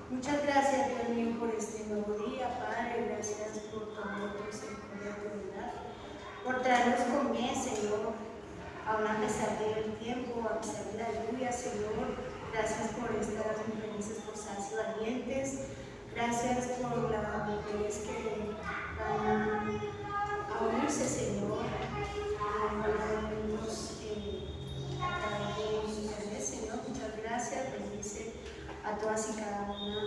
Muchas gracias, Dios mío, por este nuevo día, Padre. Gracias por tu amor, tu misericordia, tu bondad, por traernos con bien, Señor, aún a pesar del tiempo, a pesar de la lluvia, Señor. Gracias por estas mujeres esforzadas y valientes. Gracias por las mujeres que van a unirse, Señor, a unirnos a través de sus bebés, Señor. Muchas gracias. Bendice a todas y cada una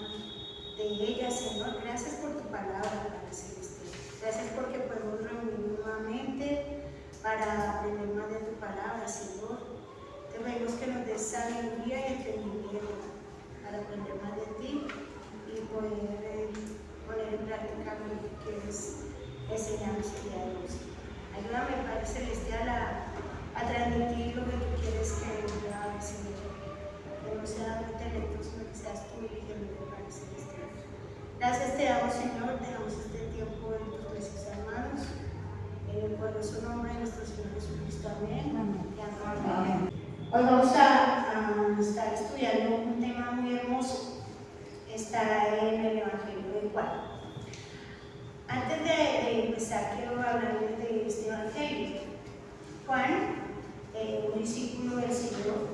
de ellas, Señor. Gracias por tu palabra, Padre Celestial. Gracias porque podemos reunirnos nuevamente para aprender más de tu palabra, Señor. Te pedimos que nos des sabiduría y entendimiento para aprender más de ti y poder poner en práctica lo que quieres enseñarnos el día de hoy. Ayúdame, Padre Celestial, a transmitir lo que tú quieres que yo haga, Señor. Que no sea mi intelecto, sino que seas tú dirigiendo, Padre Celestial. Gracias te damos, Señor. Dejamos este tiempo en tus preciosas manos. En el poderoso nombre de nuestro Señor Jesucristo. Amén. Amén. Hoy vamos a estar estudiando un tema muy hermoso. Está en el Evangelio de Juan. Antes de empezar, quiero hablarles de este Evangelio. Juan, un discípulo del Señor,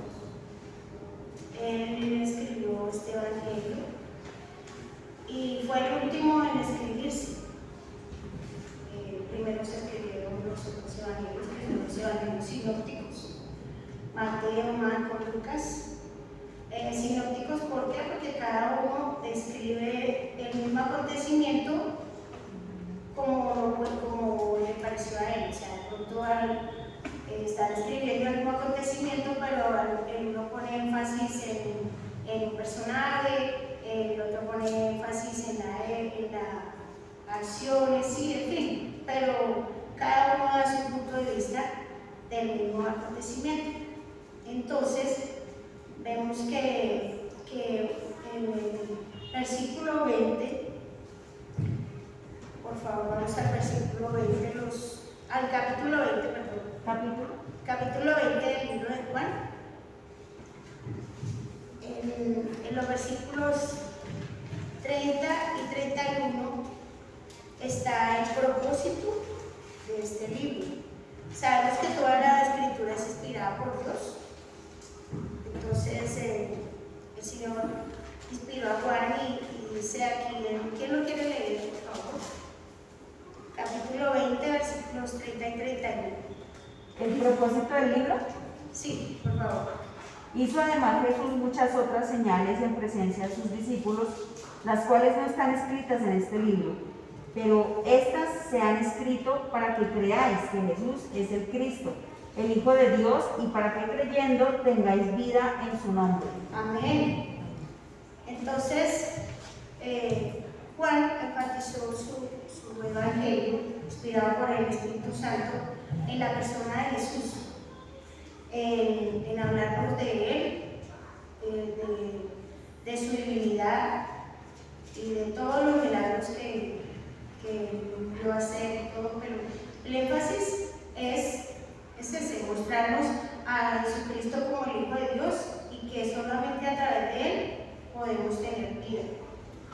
él escribió este Evangelio y fue el último en escribirse. Primero se escribieron los otros evangelios, que son los evangelios sinópticos, Mateo, Marcos, Lucas. Sinópticos, ¿por qué? Porque cada uno describe el mismo acontecimiento como le pareció a él. O sea, de pronto están escribiendo el mismo acontecimiento, pero el uno pone énfasis en un personaje, el otro pone énfasis en la acciones, sí, en fin, pero cada uno da su punto de vista del mismo acontecimiento. Entonces, vemos que en el versículo 20, por favor, vamos al versículo 20, al capítulo 20, perdón. Capítulo 20 del libro de Juan. En los versículos 30 y 31 está el propósito de este libro. Sabemos que toda la escritura es inspirada por Dios. Entonces el Señor inspiró a Juan y dice aquí, ¿quién lo quiere leer, por favor? Capítulo 20, versículos 30 y 31. ¿El propósito del libro? Sí, por favor. Hizo además Jesús muchas otras señales en presencia de sus discípulos, las cuales no están escritas en este libro, pero estas se han escrito para que creáis que Jesús es el Cristo, el Hijo de Dios, y para que creyendo tengáis vida en su nombre. Amén. Entonces, Juan enfatizó su evangelio, inspirado por el Espíritu Santo, en la persona de Jesús, en hablarnos de él, de su divinidad y de todos los milagros que lo hace, todo, pero el énfasis es ese, mostrarnos a Jesucristo como el Hijo de Dios y que solamente a través de él podemos tener vida,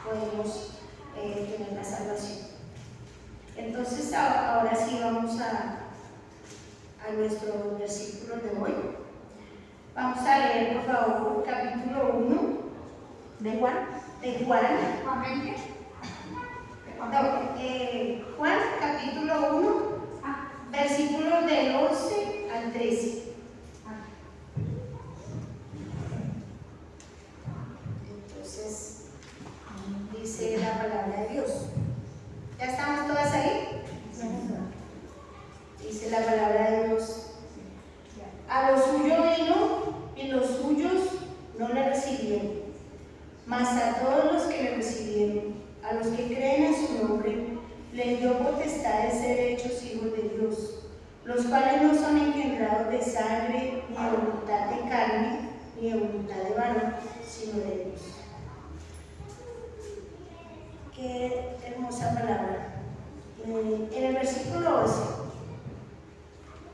podemos tener la salvación. Entonces ahora sí vamos a nuestros versículos de hoy. Vamos a leer, por favor, capítulo 1 ¿De Juan? de Juan. Juan, capítulo 1, versículos del 11 al 13. Entonces, dice la palabra de Dios. ¿Ya estamos todas ahí? Dice la palabra de Dios. A lo suyo vino y los suyos no le recibieron, mas a todos los que le recibieron, a los que creen en su nombre, les dio potestad de ser hechos hijos de Dios, los cuales no son engendrados de sangre, ni de voluntad de carne, ni de voluntad de varón, sino de Dios. Qué hermosa palabra. En el versículo 11,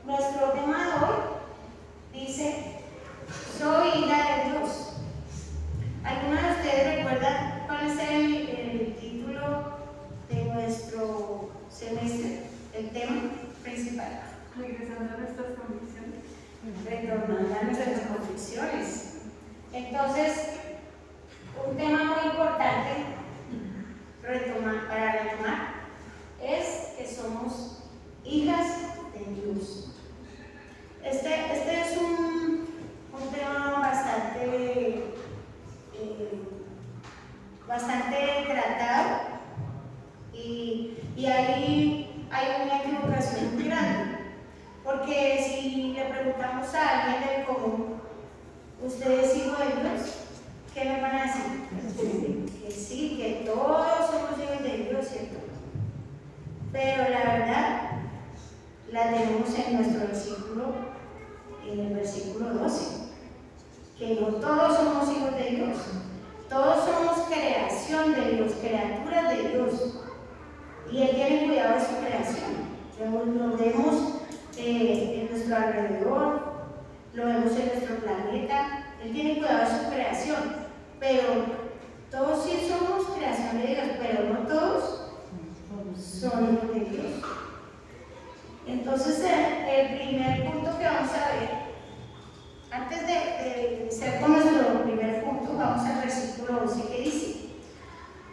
nuestro tema de hoy dice: soy hija de Dios. ¿Alguna de ustedes recuerda cuál Entonces, un tema muy importante para retomar es que somos hijas de Dios. Este es un tema bastante tratado y ahí hay una equivocación muy grande, porque si le preguntamos a alguien del común, ¿usted es hijo de Dios? ¿Qué me van a decir? Que sí, que todos somos hijos de Dios, ¿cierto? Pero la verdad la tenemos en nuestro versículo, en el versículo 12, que no todos somos hijos de Dios, todos somos creación de Dios, criaturas de Dios, y Él tiene cuidado de su creación. Lo vemos en nuestro alrededor, lo vemos en nuestro planeta. Él tiene cuidado de su creación, pero todos sí somos creación de Dios, pero no todos son hijos de Dios. Entonces, el primer punto que vamos a ver, antes de iniciar con nuestro primer punto, vamos al versículo 11 que dice: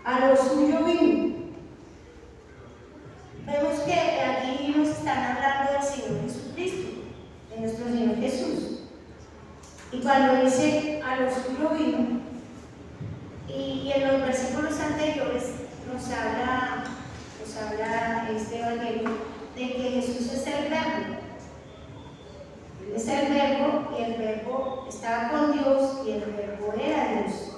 a lo suyo vino. Vemos que aquí nos están hablando del Señor Jesucristo, de nuestro Señor Jesús. Y cuando dice a lo suyo vino, y en los versículos anteriores nos habla este evangelio de que Jesús es el verbo. Él es el verbo, y el verbo estaba con Dios, y el verbo era Dios.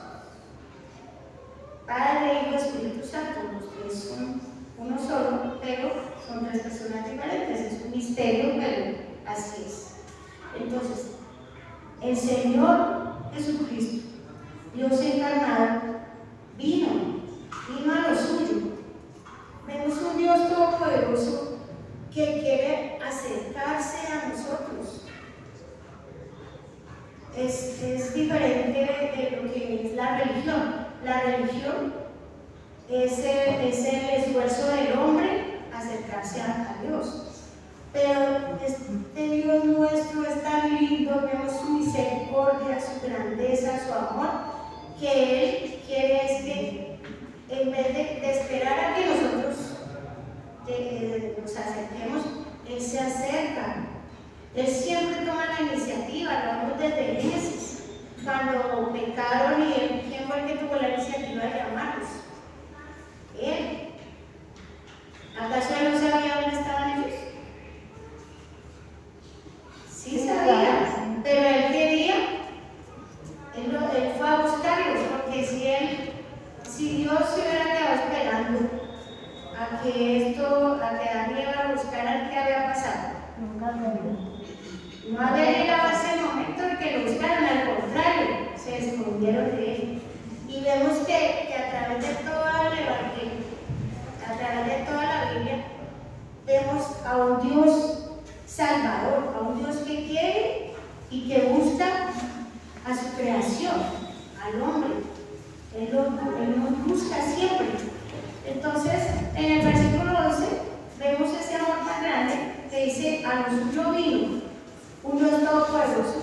Padre, Hijo, Espíritu Santo, los tres son uno solo, pero son tres personas diferentes. Es un misterio, pero así es. Entonces, el Señor Jesucristo, Dios encarnado, vino a lo suyo. Vemos un Dios todopoderoso que quiere acercarse a nosotros. Es diferente de lo que es la religión. La religión es el esfuerzo del hombre acercarse a Dios. Pero este Dios nuestro es tan lindo, vemos su misericordia, su grandeza, su amor, que Él quiere es que en vez de esperar a que nosotros nos acerquemos, Él se acerca. Él siempre toma la iniciativa, lo vemos desde Génesis, cuando pecaron y Él, ¿quién fue el que tuvo la iniciativa de llamarlos? Él. ¿Acaso Él no sabía dónde estaban ellos? Sí sabía, pero Él quería, Él fue a buscarlos, porque si Dios se hubiera quedado esperando a que Adán iba a buscar al que había pasado, no había llegado a ese momento en que lo buscaron, al contrario, se escondieron de Él. Y vemos que a través de todo el Evangelio, a través de toda la Biblia, vemos a un Dios salvador, a un Dios que quiere y que busca a su creación, al hombre. Él nos busca siempre. Entonces, en el versículo 11 vemos ese amor tan grande que dice: a lo suyo vino un Dios todopoderoso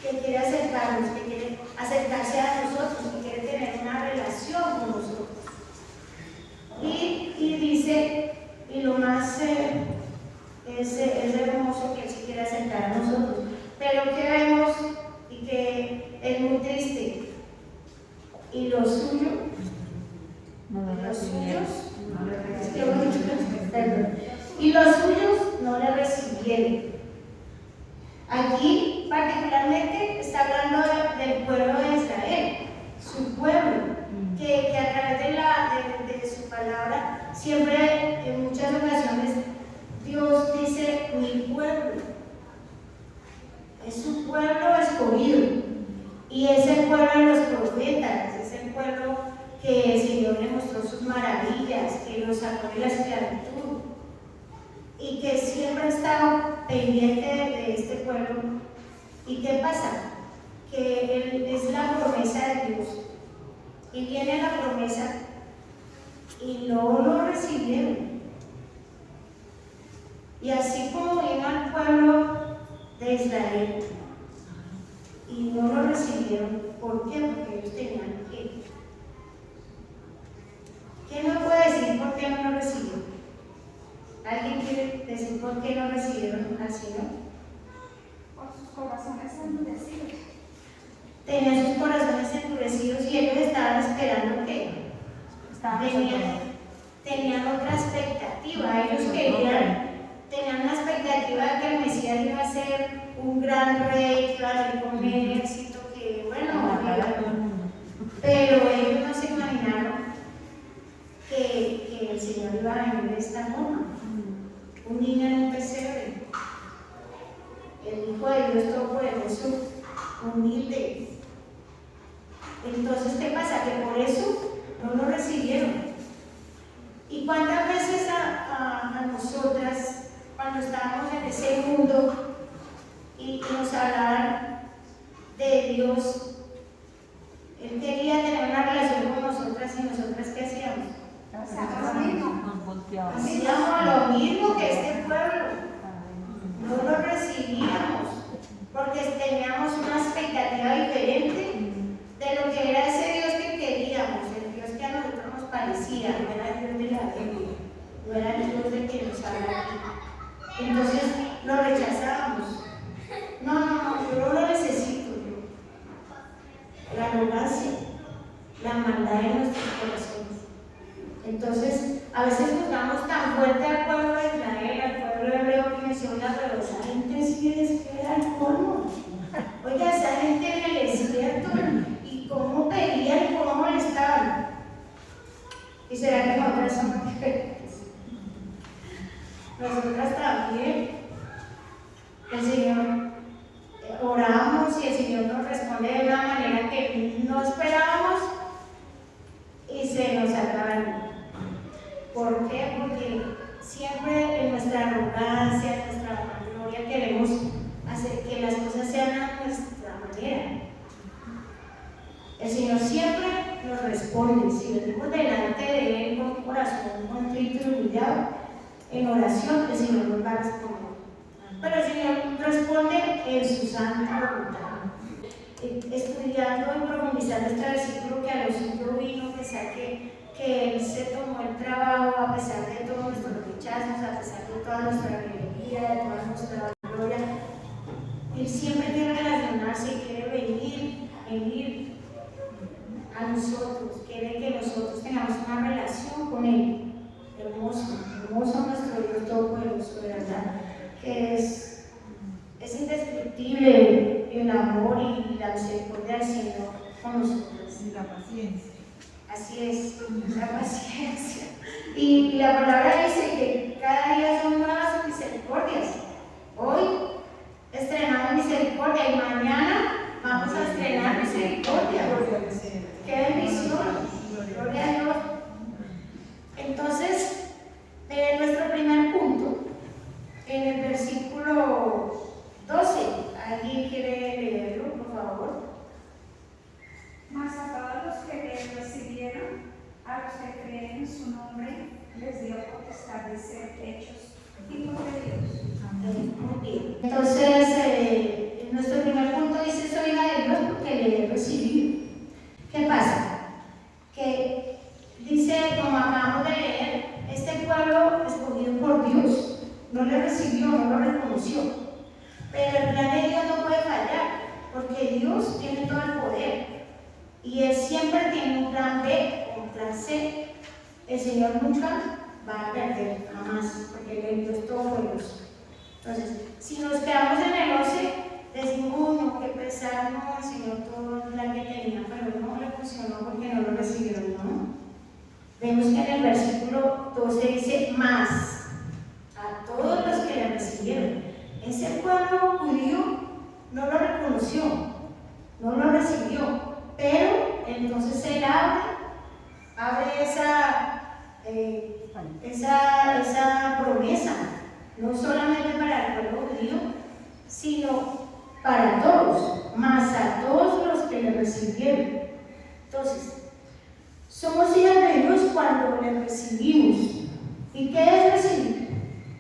que quiere acercarnos, que quiere acercarse a nosotros, que quiere tener una relación con nosotros. Y dice, y lo más es hermoso, que Él se quiere acercar a nosotros. Pero que vemos, y que es muy triste, y los suyos no le recibieron. Aquí particularmente está hablando del pueblo de Israel, su pueblo, que a través de su palabra, siempre en muchas ocasiones Dios dice mi pueblo. Es su pueblo escogido, y es el pueblo de los profetas, es el pueblo que el Señor le mostró sus maravillas, que los sacó de la esclavitud, y que siempre está pendiente de este pueblo. ¿Y qué pasa? Que Él es la promesa de Dios, y viene la promesa y no lo recibieron. Y así como vino al pueblo de Israel y no lo recibieron, ¿Por qué? Porque ellos tenían que. ¿Quién me puede decir por qué no lo recibieron? ¿Alguien quiere decir por qué no recibieron al Señor? Por sus corazones endurecidos. Tenían sus corazones endurecidos y ellos estaban esperando que tenían otra expectativa. Ellos tenían una expectativa de que el Mesías iba a ser un gran rey, que iba a venir con un ejército, que bueno, pero ellos no se imaginaron que el Señor iba a venir de esta forma. Un niño en un pesebre, el Hijo de Dios Todopoderoso, humilde. Entonces, ¿qué pasa? Que por eso no lo recibieron. ¿Y cuántas veces a nosotras, cuando estábamos en ese mundo y nos hablaban de Dios, Él quería tener una relación con nosotras y nosotras ¿qué hacíamos? Hacíamos lo mismo que este pueblo. No lo recibíamos porque teníamos una expectativa diferente de lo que era ese Dios que queríamos, el Dios que a nosotros nos parecía, no era el Dios de la Biblia, no era el Dios de que nos habla aquí. Entonces lo rechazábamos. No, yo no lo necesito. La arrogancia, la maldad en nuestros corazones. Entonces, a veces juzgamos tan fuerte al pueblo de Israel, al pueblo hebreo, que decía, oiga, pero esa gente sí es que era el colmo. Oiga, esa gente en el desierto, y cómo pedían y cómo molestaban. ¿Y será que nosotras somos diferentes? Nosotras también. El Señor, oramos y el Señor nos responde de una manera que no esperábamos y se nos acaba el mundo. ¿Por qué? Porque siempre en nuestra arrogancia, en nuestra vanagloria, queremos hacer que las cosas sean a nuestra manera. El Señor siempre nos responde. Si venimos delante de Él con un corazón contrito y humillado, en oración, el Señor nos va a responder. Pero el Señor responde en su santa voluntad. Estudiando y profundizando este versículo que a los suyos vino, que Él se tomó el trabajo a pesar de todos nuestros rechazos, a pesar de toda nuestra rebelión, de toda nuestra gloria. Él siempre quiere relacionarse y quiere venir a nosotros, quiere que nosotros tengamos una relación con Él. Hermoso nuestro Dios Todopoderoso, de verdad, que es indescriptible el amor y la misericordia del Señor con nosotros. Y la paciencia. Así es, la paciencia. Y la palabra dice que cada día son nuevas sus misericordias. Hoy estrenamos misericordia y mañana vamos a estrenar misericordia. ¡Qué bendición! Gloria a Dios. Entonces, nuestro primer punto, en el versículo 12, ¿alguien quiere leerlo, por favor? Mas a todos los que le recibieron, a los que creen en su nombre, les dio potestad de ser hechos hijos de Dios. Muy bien. Entonces, nuestro primer punto dice: soy hija de Dios porque le he recibido. ¿Qué pasa? Que dice, como acabamos de leer, este pueblo escogido por Dios no le recibió, no lo reconoció. Pero el plan de Dios no puede fallar, porque Dios tiene todo el poder. Y Él siempre tiene un plan B, un plan C. El Señor nunca va a perder, jamás, porque Él es Dios Todopoderoso. Entonces, si nos quedamos en el 11, decimos, no, que pesar, no, el Señor todo el plan que tenía, pero no le funcionó porque no lo recibieron, ¿no? Vemos que en el versículo 12 dice, más a todos los que le recibieron. Ese pueblo judío no lo reconoció, no lo recibió, pero entonces Él abre esa promesa, no solamente para el pueblo judío, sino para todos, más a todos los que le recibieron. Entonces, somos hijas de Dios cuando le recibimos. ¿Y qué es recibir?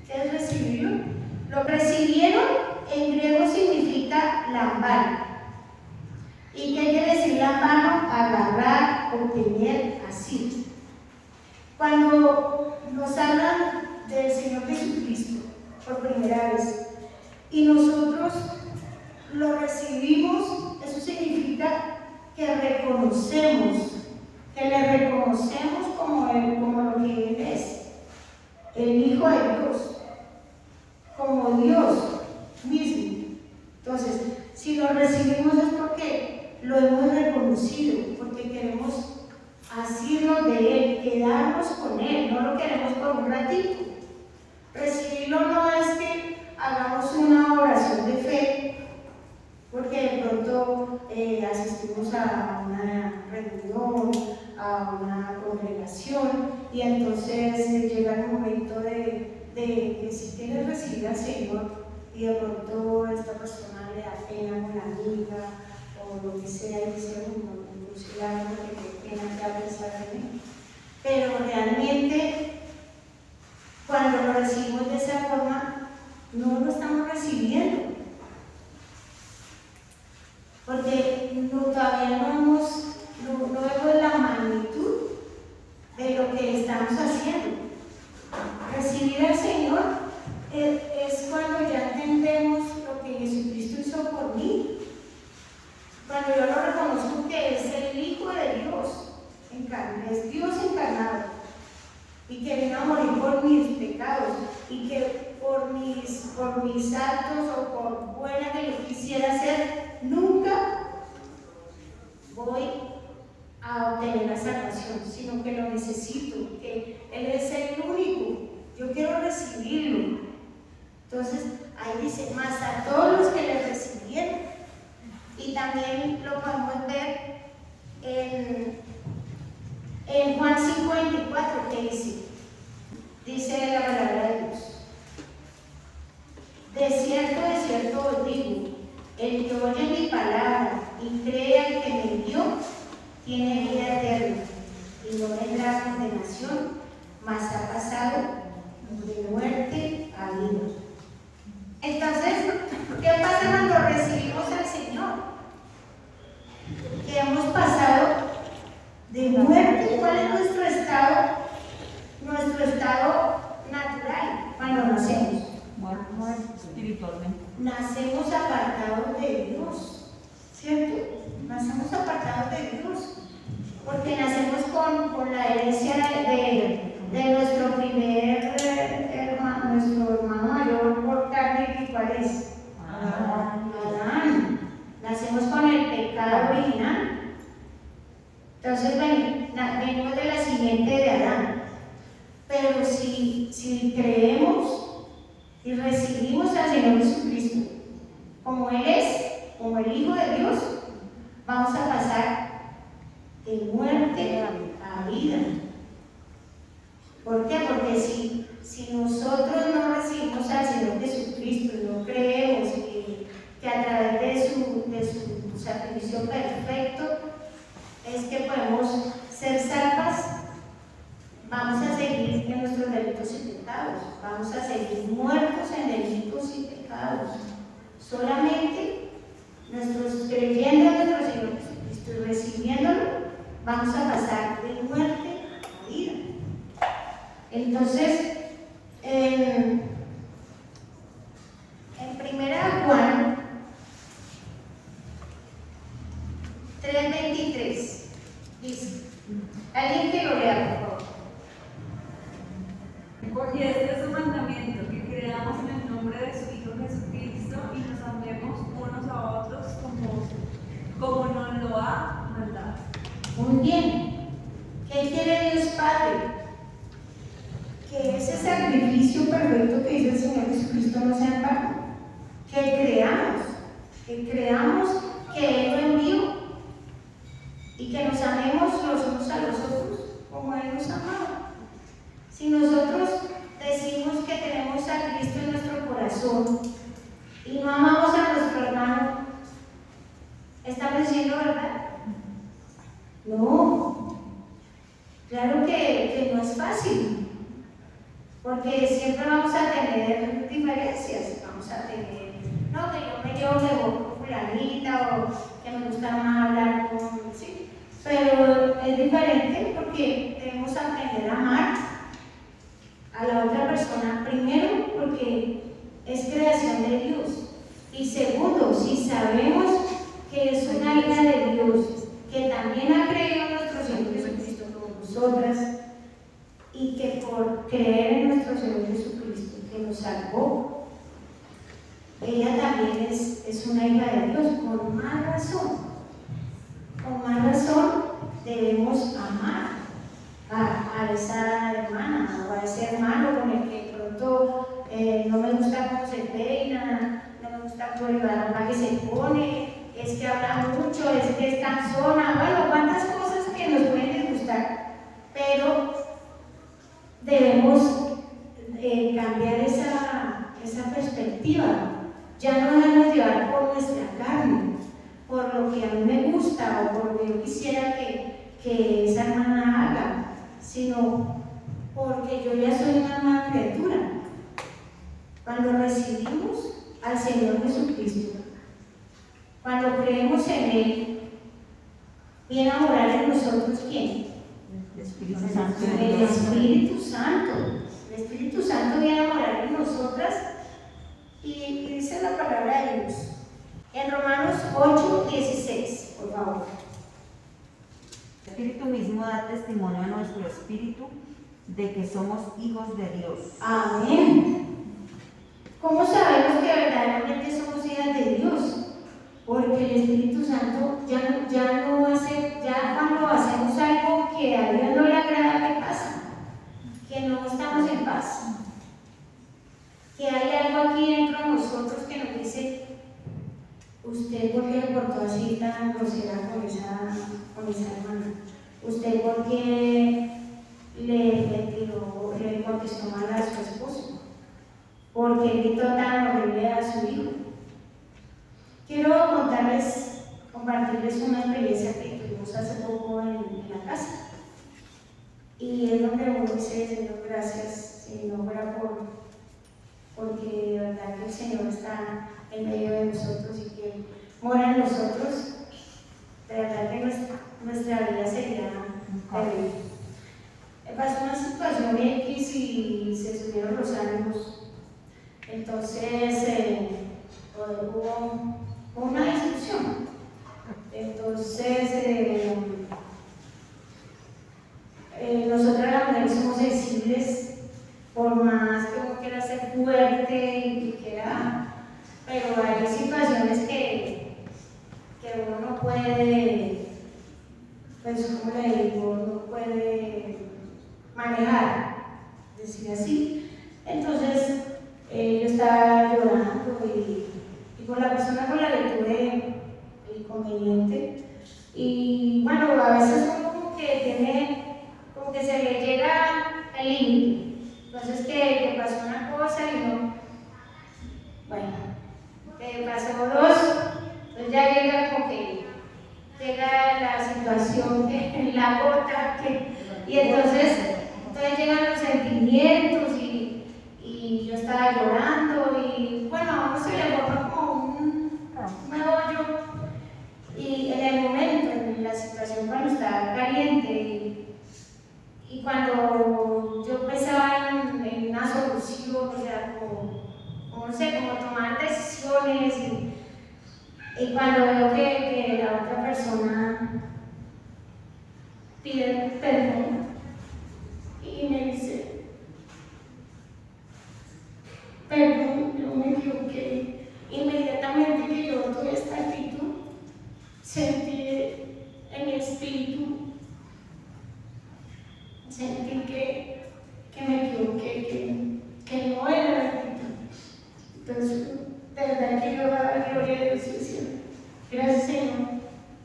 ¿Qué es recibir? Lo recibieron en griego significa lambar. ¿Y qué quiere decir extender la mano, agarrar, obtener, así. Cuando nos hablan del Señor Jesucristo por primera vez y nosotros lo recibimos, eso significa que reconocemos, que le reconocemos como lo que Él es, el Hijo de Dios, como Dios mismo. Entonces, si lo recibimos es porque lo hemos reconocido, porque queremos asirnos de Él, quedarnos con Él, no lo queremos por un ratito. Recibirlo no es que hagamos una oración de fe, porque de pronto asistimos a una reunión, a una congregación, y entonces llega el momento de que si quieres recibir al Señor, y de pronto esta persona le da pena con la amiga, o lo que sea, y dice, incluso la amiga que qué pena que hables de mí. Pero realmente, cuando lo recibimos de esa forma, no lo estamos recibiendo. Porque todavía no vemos la magnitud de lo que estamos haciendo. Recibir al Señor es cuando ya entendemos lo que Jesucristo hizo por mí. Cuando yo lo reconozco que es el Hijo de Dios, es Dios encarnado, y que vino a morir por mis pecados, y que por mis actos o por buena que yo quisiera hacer, nunca voy a obtener la salvación, sino que lo necesito, que Él es el único, yo quiero recibirlo. Entonces, ahí dice, más a todos los que le recibieron. Y también lo podemos ver en Juan 5:24, que dice la palabra de Dios: de cierto os digo, el que oye mi palabra y cree al que me envió, tiene vida eterna, y no vendrá condenación, mas ha pasado de muerte a vida. Entonces, ¿qué pasa cuando recibimos al Señor? Que hemos pasado de muerte. ¿Cuál es nuestro estado? Nuestro estado natural cuando nacemos. Muerto espiritualmente. Nacemos apartados de Dios, ¿cierto? Nacemos apartados de Dios, porque nacemos con la herencia de nuestro primer hermano, nuestro hermano mayor por carne, ¿cuál es? Adán. Nacemos con el pecado original. Entonces venimos de la simiente de Adán. Pero si creemos y recibimos al Señor Jesucristo como Él es, como el Hijo de Dios, vamos a pasar de muerte a vida. ¿Por qué? Porque si nosotros no recibimos al Señor Jesucristo y no creemos que a través de su sacrificio perfecto es que podemos ser salvas, vamos a seguir en nuestros delitos y pecados, vamos a seguir muertos en delitos y pecados. Solamente creyendo en nuestro Señor Jesucristo y recibiéndolo, vamos a pasar de muerte a vida. Entonces, en 1 Juan 3:23 dice, alguien que lo lea, por favor. Y este es su mandamiento, que creamos en el nombre de su Hijo Jesucristo y nos amemos unos a otros como nos lo ha mandado. Muy bien. ¿Qué quiere Dios Padre? Que ese sacrificio perfecto que hizo el Señor Jesucristo no sea en vano. Que creamos que Él lo envió y que nos amemos los unos a los otros como Él nos amaba. Si nosotros decimos que tenemos a Cristo en nuestro corazón y no amamos a nuestro hermano, ¿estamos diciendo verdad? No, claro que no es fácil, porque siempre vamos a tener diferencias, vamos a tener, no, que yo me llevo mejor con fulanita, o que me gusta más hablar con creer en nuestro Señor Jesucristo, que nos salvó, ella también es una hija de Dios, con más razón debemos amar a esa hermana o a ese hermano con el que de pronto no me gusta cómo se peina, no me gusta por la ropa que se pone, es que habla mucho, es que es cansona, bueno, cuántas cosas que nos pueden disgustar, pero debemos cambiar esa perspectiva, ya no dejarnos llevar por nuestra carne, por lo que a mí me gusta o por lo que yo quisiera que esa hermana haga, sino porque yo ya soy una nueva criatura. Cuando recibimos al Señor Jesucristo, cuando creemos en Él, viene a morar en nosotros ¿quién? El Espíritu Santo. El Espíritu Santo. El Espíritu Santo viene a morar en nosotras y dice la palabra de Dios. En Romanos 8:16, por favor. El Espíritu mismo da testimonio a nuestro espíritu de que somos hijos de Dios. Amén. ¿Cómo sabemos que verdaderamente somos hijas de Dios? Porque el Espíritu Santo ya no hace, ya cuando hacemos algo que a Dios no le agrada, ¿qué pasa? Que no estamos en paz. Que hay algo aquí dentro de nosotros que nos dice, ¿usted por qué le portó así tan grosera con esa hermana? ¿Usted por qué le contestó mal a su esposo? ¿Por qué gritó tan horrible a su hijo? Quiero compartirles una experiencia que tuvimos hace poco en la casa. Y es donde uno dice, Señor, gracias, si no fuera porque de verdad que el Señor está en medio de nosotros y que mora en nosotros, de verdad que nuestra vida sería terrible. Pasó una situación X y se subieron los ánimos. Entonces hubo una discusión. Entonces nosotras las mujeres somos sensibles, por más que uno quiera ser fuerte y quiera, pero hay situaciones que uno no puede, pues como le digo, no puede manejar, decir así. Entonces yo estaba llorando y con la persona con la que tuve el inconveniente, y bueno, a veces uno como que se le llega el límite. Entonces que pasó una cosa y no, bueno, que pasó dos, entonces ya llega como que llega la situación, la gota, y entonces llegan los sentimientos y yo estaba llorando y bueno, a uno se le forma como un meollo, y en el momento, en la situación cuando estaba caliente y cuando yo pensaba en una solución, o sea, como no sé, como tomar decisiones y cuando veo que la otra persona pide perdón y me dice, perdón, yo me equivoqué, inmediatamente que yo tuve esta actitud, sentí en mi espíritu, sentí que me equivoqué, que no era la actitud. Entonces, de verdad que yo daba gloria a Dios y decía, gracias Señor,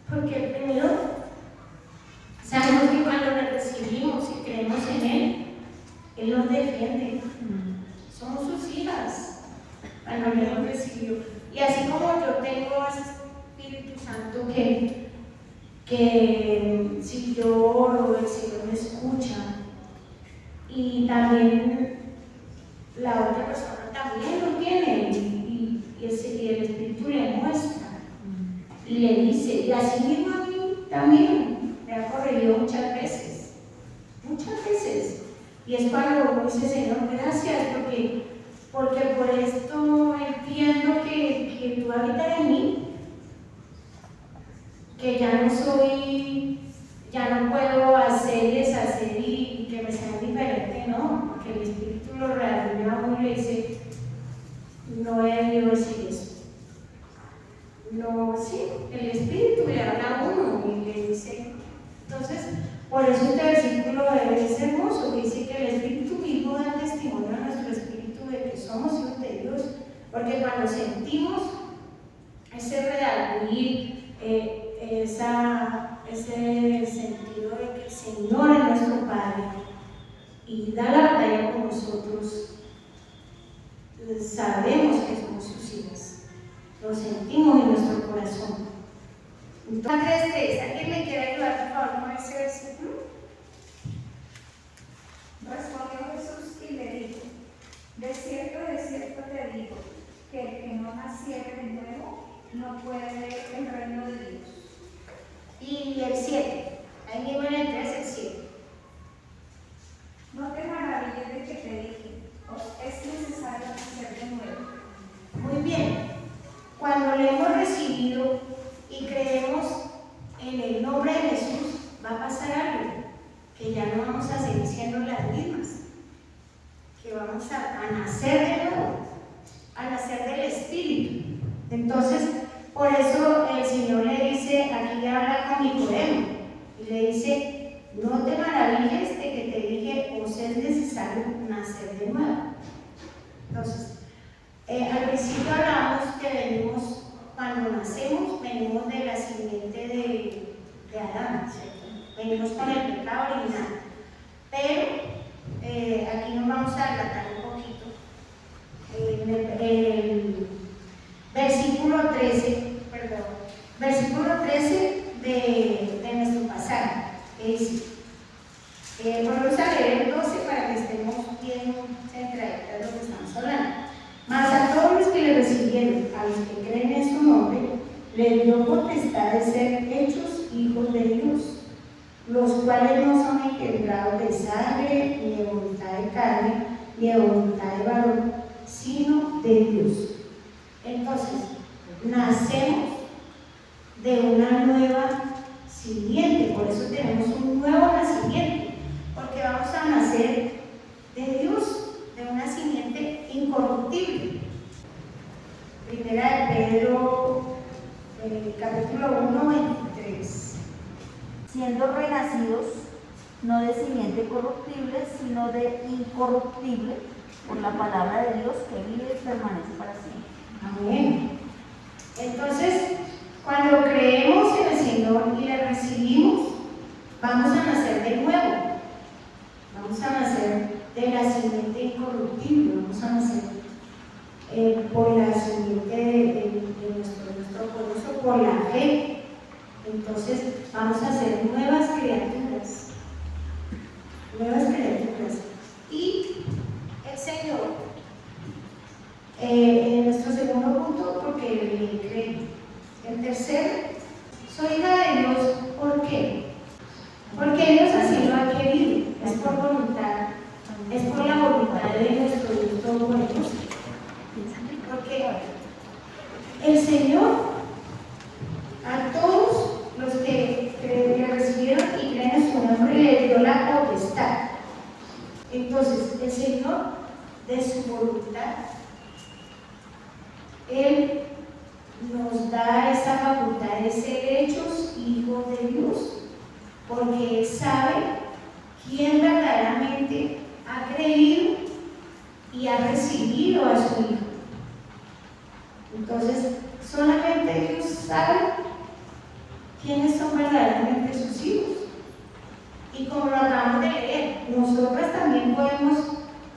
porque primero sabemos que cuando le recibimos y creemos en Él nos defiende. Somos sus hijas, cuando Él nos recibió. Y así como yo tengo ese Espíritu Santo que si yo oro, el Señor me escucha, y también la otra persona también lo tiene, y el Espíritu le muestra y le dice, y así mismo a mí también me ha corregido muchas veces, y es cuando uno dice, Señor, gracias, porque por esto entiendo que tú habitas en mí, que ya no puedo hacer y deshacer y que me sea diferente, no, porque el Entonces, por eso este versículo es hermoso, que dice que el Espíritu mismo da testimonio a nuestro espíritu de que somos hijos de Dios, porque cuando sentimos ese redarguir, ese sentido de que el Señor es nuestro Padre y da la batalla con nosotros, sabemos que somos sus hijas, lo sentimos en nuestro corazón. Entonces, 3, ¿alguien me quiere ayudar por favor con ese versículo? Respondió Jesús y le dijo: de cierto te digo, que el que no naciere de nuevo no puede ver el reino de Dios. Y el 7, ahí mismo en el 3, el 7. No te maravilles de que te dije, os es necesario nacer de nuevo. Muy bien, cuando le hemos recibido y creemos en el nombre de Jesús, va a pasar algo, que ya no vamos a seguir siendo las mismas, que vamos a nacer de nuevo, a nacer del Espíritu. Entonces, por eso el Señor le dice, aquí habla con Nicodemo, y le dice, no te maravilles de que te dije, os es necesario nacer de nuevo. Entonces, al principio hablábamos que venimos, cuando nacemos, venimos de la simiente de Adán, ¿cierto? Venimos con el pecado original. Pero aquí nos vamos a adelantar un poquito. En el versículo 13, de nuestro pasaje, que dice, volvemos a leer el 12 para que estemos bien centraditos en lo que estamos hablando. Mas a todos los que le recibieron, a los que creen en su nombre, les dio potestad de ser hechos hijos de Dios, los cuales no son engendrados de sangre, ni de voluntad de carne, ni de voluntad de varón, sino de Dios. Entonces, nacemos de una nueva simiente, por eso tenemos un nuevo nacimiento, porque vamos a nacer de Dios, de una simiente incorruptible. Primera de Pedro, capítulo 1, 23. Siendo renacidos, no de simiente corruptible, sino de incorruptible, por la palabra de Dios que vive y permanece para siempre. Amén. Entonces, cuando creemos en el Señor y le recibimos, vamos a nacer de nuevo. Vamos a nacer de la simiente incorruptible, vamos a nacer por la simiente de nuestro corazón, por la fe. Entonces, vamos a ser nuevas criaturas. Nuevas criaturas. Y el Señor, en nuestro segundo punto, porque le cree. El tercero, soy hija de Dios, ¿por qué? Porque Dios así lo ha querido, es por voluntad, es por la voluntad de nuestro Dios Todopoderoso. Porque el Señor, a todos los que le recibieron y creen en su nombre, le dio la potestad. Entonces, el Señor, de su voluntad, Él nos da esa facultad de ser hechos hijos de Dios, porque Él sabe quién verdaderamente ha creído y ha recibido a su Hijo. Entonces, solamente Dios sabe quiénes son verdaderamente sus hijos. Y como lo acabamos de leer, nosotras también podemos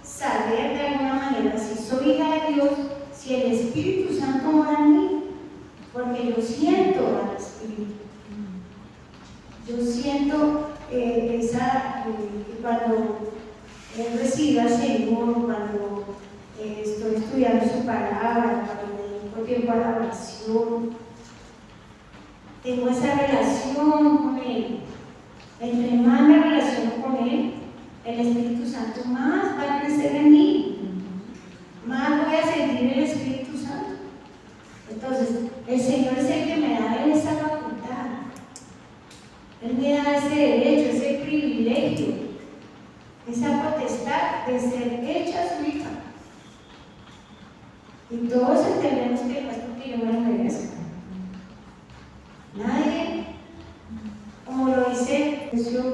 saber de alguna manera si soy hija de Dios, si el Espíritu Santo mora en mí, porque yo siento al Espíritu. Yo siento cuando recibo al Señor, cuando estoy estudiando su palabra, cuando me dedico tiempo a la oración, tengo esa relación con Él. Entre más me relaciono con Él, el Espíritu Santo más va a crecer en mí, más voy a sentir el Espíritu Santo. Entonces, el Señor es el que me da esa facultad, Él me da ese derecho, ese privilegio, esa potestad de ser hecha su hija. Y todos entendemos que no es porque yo me lo merezco. Nadie, como lo dice Efesios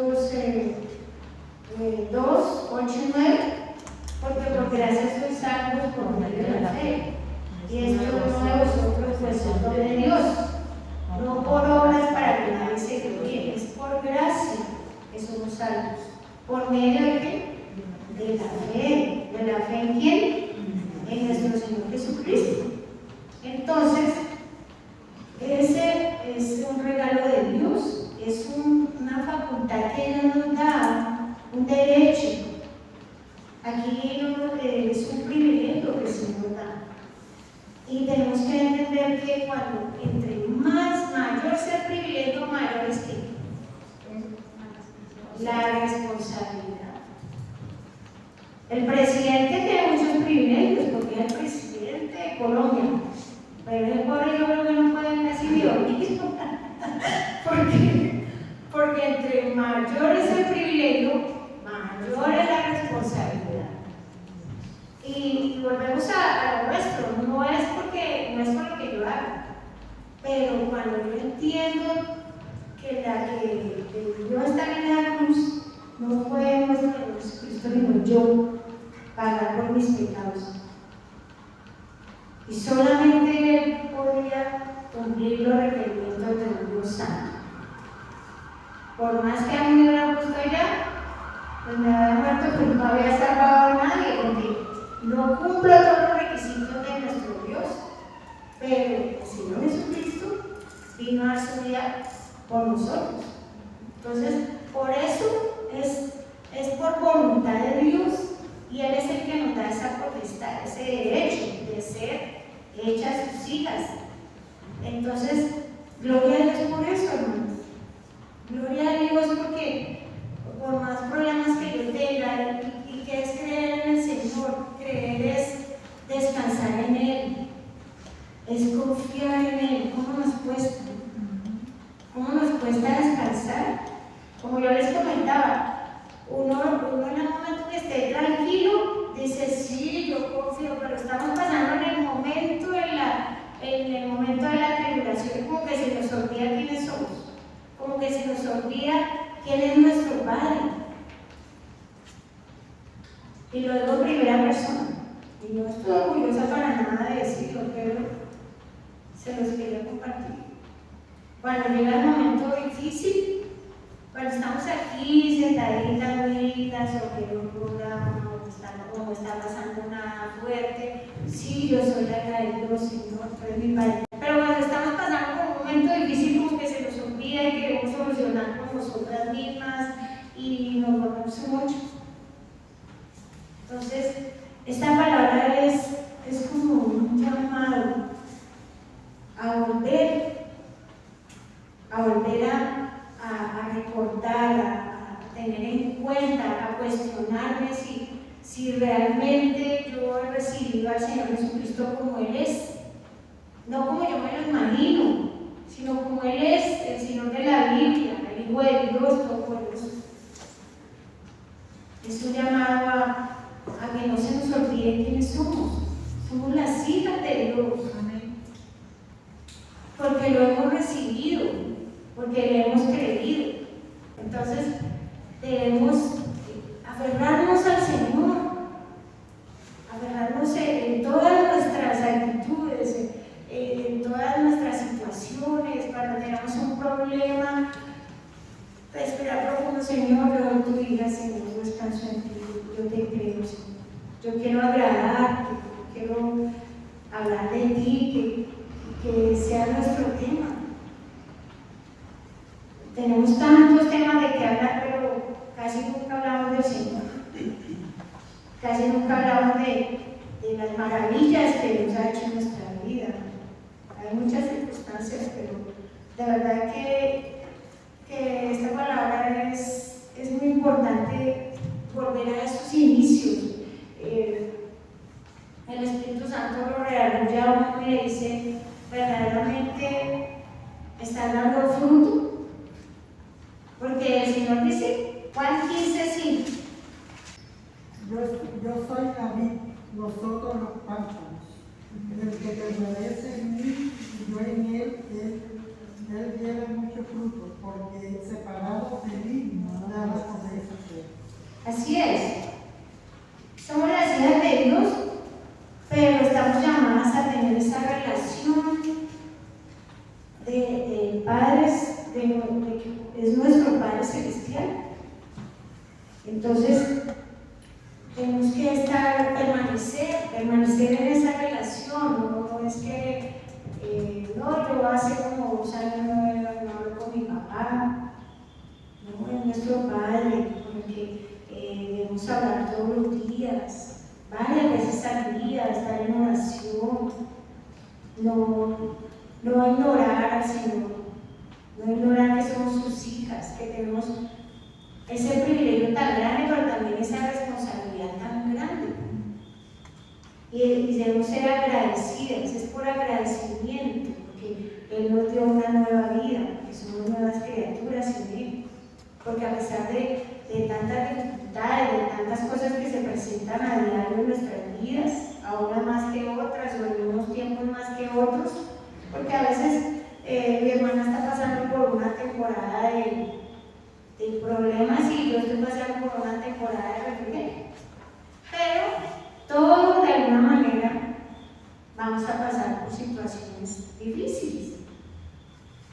2, 8 y 9, porque por gracia sois salvos por medio de la fe. Y esto no de vosotros, pues es don de Dios, no por obras para que nadie se gloríe, es por gracia que somos salvos. ¿Por medio de qué? De la fe. ¿De la fe en quién? En nuestro Señor Jesucristo. Entonces, ese es un regalo de Dios, es una facultad que Dios nos da, un derecho. Aquí es un privilegio que el Señor da. Y tenemos que entender que cuando entre mayor sea el privilegio, mayor es que la responsabilidad. El presidente tiene muchos privilegios porque es el presidente de Colombia, pero el pobre yo creo que no puede casi ni dormir. Porque entre mayor es el privilegio, mayor es la responsabilidad. Y volvemos a lo nuestro, no es por lo que yo hago, pero cuando yo entiendo que la que Dios está en la cruz no fue nuestro Jesucristo, sino yo, pagar por mis pecados. Y solamente Él podía cumplir los requerimientos de un Dios santo. Por más que a mí me hubiera puesto allá, pues me había muerto, pues no había salvado a nadie, porque no cumplo todos los requisitos de nuestro Dios. Pero el Señor Jesucristo vino a dar su vida por nosotros. Entonces, por eso es por voluntad de Dios, y Él es el que nos da esa potestad, ese derecho de ser hechas sus hijas. Entonces, gloria a Dios por eso, hermanos. Gloria a Dios porque por más problemas que yo tenga, y que es creer en el Señor, creer es descansar en Él, es confiar en Él. ¿Cómo nos cuesta? ¿Cómo nos cuesta descansar? Como yo les comentaba, uno en el momento que esté tranquilo dice, sí, yo confío, pero estamos pasando en el momento de la tribulación, como que se nos olvida quiénes somos, como que se nos olvida quién es nuestro Padre. Y lo digo en primera persona, y no estoy orgullosa para nada de decirlo, pero se los quería compartir. Cuando llega el momento difícil, cuando estamos aquí sentaditas, unidas, o que no no está pasando nada fuerte, sí, yo soy la hija de Dios, Señor, tú eres mi Padre. Pero cuando estamos pasando por un momento difícil, como que se nos olvida y queremos solucionar con nosotras mismas y nos volvemos mucho. Entonces, esta palabra es como un llamado a volver a recordar, a tener en cuenta, a cuestionarme si realmente yo he recibido al Señor Jesucristo como Él es, no como yo me lo imagino, sino como Él es, el Señor de la Biblia, el Hijo de Dios Todopoderoso. Es un llamado a que no se nos olvide quiénes somos. Somos las hijas de Dios. Amén. Porque lo hemos recibido, porque le hemos creído. Entonces, debemos aferrarnos al Señor, aferrarnos en todas nuestras actitudes, en todas nuestras situaciones. Cuando tengamos un problema, respirar profundo, Señor, yo tu hija, Señor, yo descanso en ti, yo te creo, Señor. Yo quiero agradarte, yo quiero hablar de ti, que sea nuestro tema. Tenemos tantos temas de que hablar, pero casi nunca hablamos del Señor. Casi nunca hablamos de las maravillas que Dios ha hecho en nuestra vida. Hay muchas circunstancias, pero de verdad que esta palabra es muy importante volver a esos inicios. El Espíritu Santo lo reanuda a uno y le dice, verdaderamente están dando fruto, porque el Señor dice, Juan 15:5. Yo soy la vid, vosotros los pámpanos. El que permanece en mí y yo en él diera mucho fruto, porque separados de mí nada podéis hacer. Así es. Somos las hijas de Dios, pero estamos llamadas a tener esa relación de padres, de que es nuestro Padre Celestial. Entonces, tenemos que permanecer en esa relación. No es que, yo hace como 2 años no hablo con mi papá. No, es nuestro Padre, con el que debemos hablar todos los días, varias veces al día, estar en oración, no ignorar al Señor, no ignorar que somos sus hijas, que tenemos ese privilegio tan grande, pero también esa responsabilidad tan grande. Y debemos ser agradecidas, es por agradecimiento, porque Él nos dio una nueva vida, porque somos nuevas criaturas en Él. Porque a pesar de tantas dificultades, de tantas cosas que se presentan a diario en nuestras vidas, a unas más que otras, o en unos tiempos más que otros, porque a veces mi hermana está pasando por una temporada de problemas y yo estoy pasando por una temporada de refrigerio. Pero todos de alguna manera vamos a pasar por situaciones difíciles.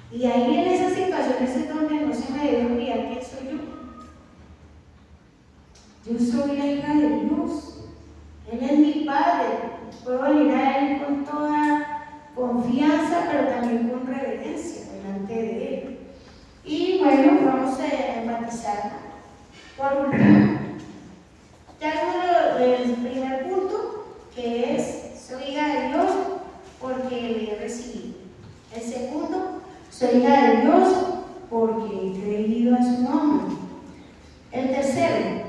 Y ahí en esas situaciones es donde no se me debe olvidar quién soy yo. Yo soy la hija de Dios. Él es mi Padre. Puedo venir a Él con toda confianza, pero también con reverencia delante de Él. Y bueno, vamos a enfatizar por último. Ya el primer punto, que es: soy hija de Dios porque le he recibido. El segundo: soy hija de Dios porque he creído en su nombre. El tercero: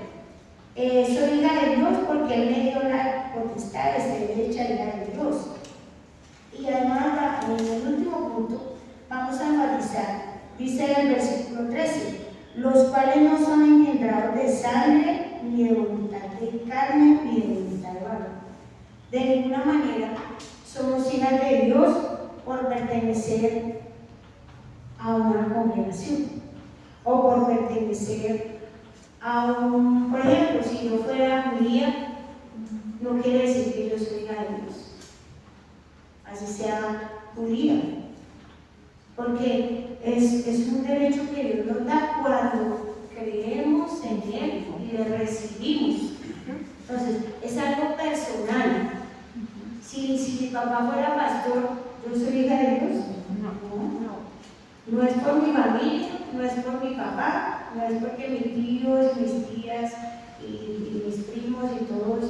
soy hija de Dios porque Él me dio la potestad de ser hecha hija de Dios. Y además, en el último punto, vamos a enfatizar, dice el versículo 13: los cuales no son engendrados de sangre, ni de voluntad de carne, ni de voluntad de varón. De ninguna manera somos hijas de Dios por pertenecer a una congregación o por pertenecer a un, por ejemplo, si yo fuera judía, no quiere decir que yo soy hija de Dios, así sea judía, porque es un derecho que Dios nos da cuando creemos en Él y le recibimos. Entonces, es algo personal. Si mi papá fuera pastor, ¿yo soy hija de Dios? No es por mi familia, no es por mi papá, no es porque mis tíos, mis tías y mis primos y todos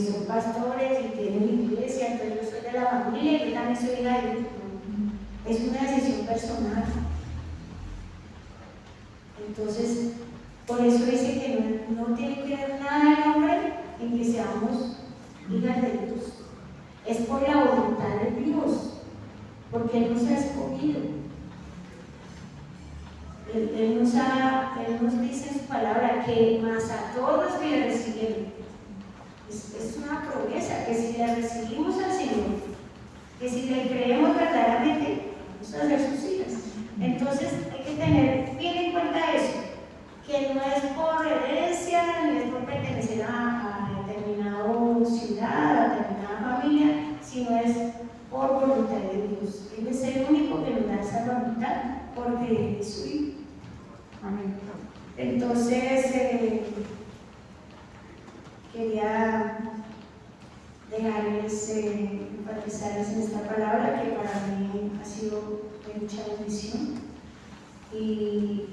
son pastores y tienen iglesia, entonces yo soy de la familia y yo también soy hija de Dios. No, es una decisión personal. Entonces, por eso dice que no tiene que ver nada el hombre en que seamos hijas de Dios. Es por la voluntad de Dios, porque Él nos ha escogido. Él nos dice en su palabra que más a todos los que le recibieron. Es una promesa que si le recibimos al Señor, que si le creemos verdaderamente, vamos a ser sus hijas. Entonces hay que tener bien en cuenta eso, que no es por herencia, ni es por pertenecer a determinada ciudad, a determinada familia, sino es por voluntad de Dios. Él es el único que nos da esa voluntad porque es su hijo. Amén. Entonces, quería dejarles, enfatizarles en esta palabra que para mí ha sido de mucha bendición. Y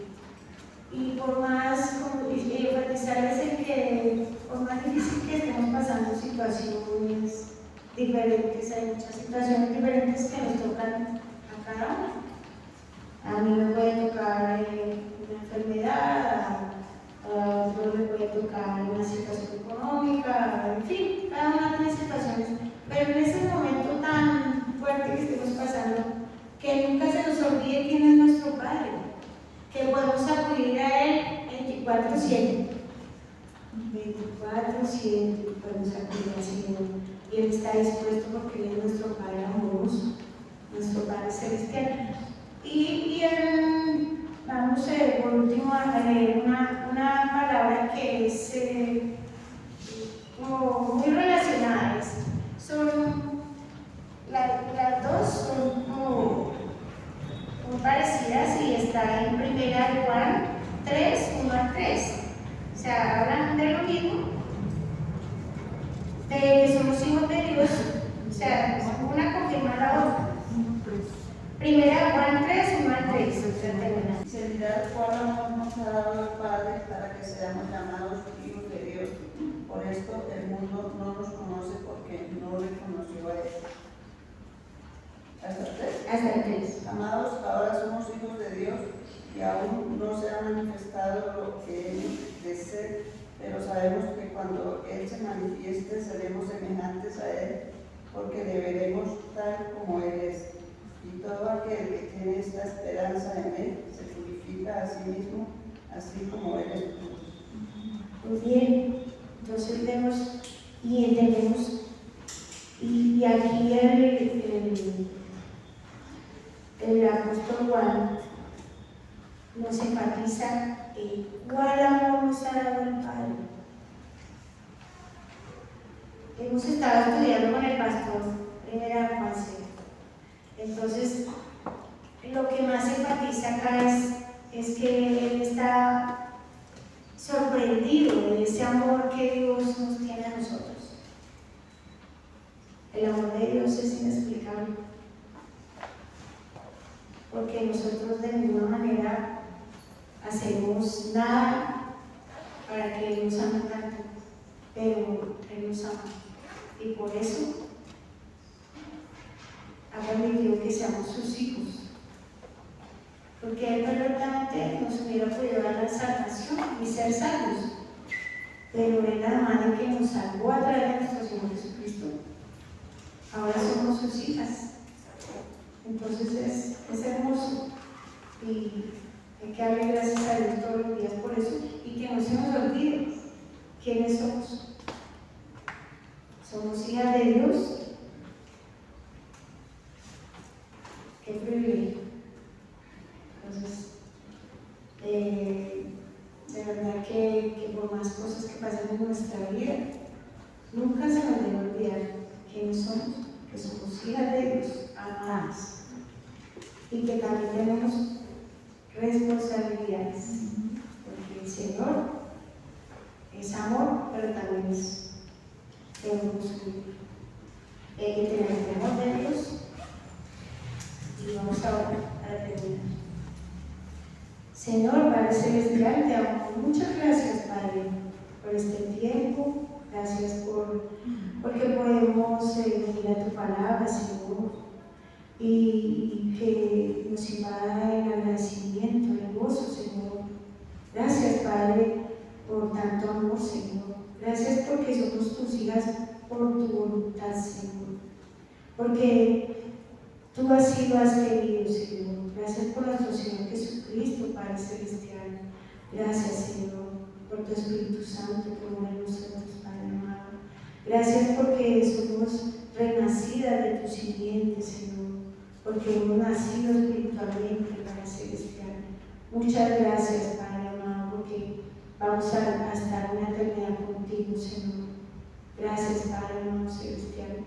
por más, enfatizarles en que por más difícil que estemos pasando situaciones diferentes, hay muchas situaciones diferentes que nos tocan a cada uno. A mí me puede tocar una enfermedad, a otro le puede tocar una situación económica, en fin, cada una tiene situaciones. Pero en ese momento tan fuerte que estemos pasando, que nunca se nos olvide quién es nuestro Padre, que podemos acudir a Él 24/7. 24/7 podemos acudir al Señor y Él está dispuesto porque Él es nuestro Padre amoroso, nuestro Padre celestial. Y por último a leer una palabra que es como muy relacionadas. Las dos son como muy parecidas y está en 1 Juan 3, 1 al 3. O sea, hablan de lo mismo, de que somos hijos de Dios. O sea, una confirma la otra. 1 Juan 3, 1 al 3. Sinceridad, cuál amor nos ha dado el Padre para que seamos llamados hijos de Dios. Por esto el mundo no nos conoce porque no le conoció a Él. ¿Hasta el 3? Hasta el 3. Amados, ahora somos hijos de Dios y aún no se ha manifestado lo que Él desea, pero sabemos que cuando Él se manifieste seremos semejantes a Él, porque le veremos tal como Él es. Y todo aquel que tiene esta esperanza en Él se purifica a sí mismo, así como Él es puro. Muy bien, entonces vemos y entendemos, y aquí el apóstol Juan nos enfatiza cuál amor nos ha dado el Padre. Hemos estado estudiando con el pastor 1 Juan 6. Entonces, lo que más enfatiza acá es que él está sorprendido de ese amor que Dios nos tiene a nosotros. El amor de Dios es inexplicable, porque nosotros de ninguna manera hacemos nada para que Él nos ame tanto, pero Él nos ama, y por eso ha permitido que seamos sus hijos, porque Él perfectamente nos hubiera podido dar la salvación y ser salvos, pero Él nada más de que nos salvó a través de nuestro Señor Jesucristo, ahora somos sus hijas. Entonces es hermoso y hay que darle gracias a Dios todos los días por eso, y que no se nos olvide quiénes somos. Somos hijas de Dios. Qué privilegio. Entonces, de verdad que por más cosas que pasen en nuestra vida, nunca se nos debe olvidar quiénes somos, que somos hijas de Dios, amadas, y que también tenemos responsabilidades, porque el Señor es amor, pero también es hermosura. Hay que tener el temor de Dios. Y vamos ahora a terminar. Señor, Padre Celestial, te damos muchas gracias, Padre, por este tiempo. Gracias porque podemos venir a tu palabra, Señor, y que nos invada el agradecimiento, el gozo, Señor. Gracias, Padre, por tanto amor, Señor. Gracias porque somos tus hijas por tu voluntad, Señor. Porque tú así lo has querido, Señor. Gracias por nuestro Señor Jesucristo, Padre Celestial. Gracias, Señor, por tu Espíritu Santo que mora en nosotros, Padre amado. Gracias porque somos renacidas de tu simiente, Señor. Porque hemos nacido espiritualmente, Padre Celestial. Muchas gracias, Padre amado, porque vamos a estar una eternidad contigo, Señor. Gracias, Padre amado Celestial.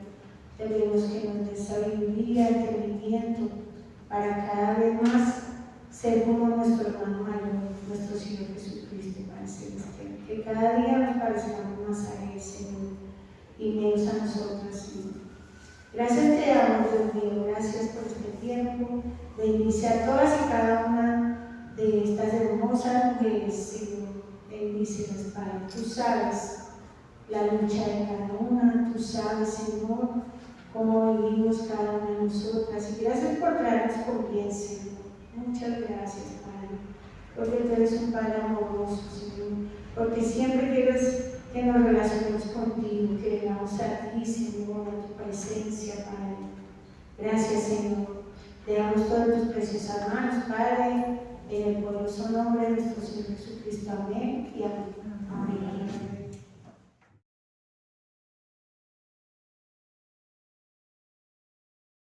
Te pedimos que nos des sabiduría, entendimiento, para cada vez más ser como nuestro hermano mayor, nuestro Señor Jesucristo, Padre Celestial. Que cada día nos parezcamos más a Él, Señor, y menos a nosotras, Señor. Gracias te damos, Dios mío, gracias por este tiempo. Bendice a todas y cada una de estas hermosas mujeres, Señor. Bendícelas, Padre. Tú sabes la lucha de cada una, tú sabes, Señor, cómo vivimos cada una de nosotras. Y gracias por traernos por bien, Señor. Muchas gracias, Padre, porque tú eres un Padre amoroso, Señor, porque siempre quieres que nos relacionemos contigo, que vengamos a ti, Señor, a tu presencia, Padre. Gracias, Señor. Te damos todas tus preciosas manos, Padre, en el poderoso nombre de nuestro Señor Jesucristo. Amén y amén. Amén.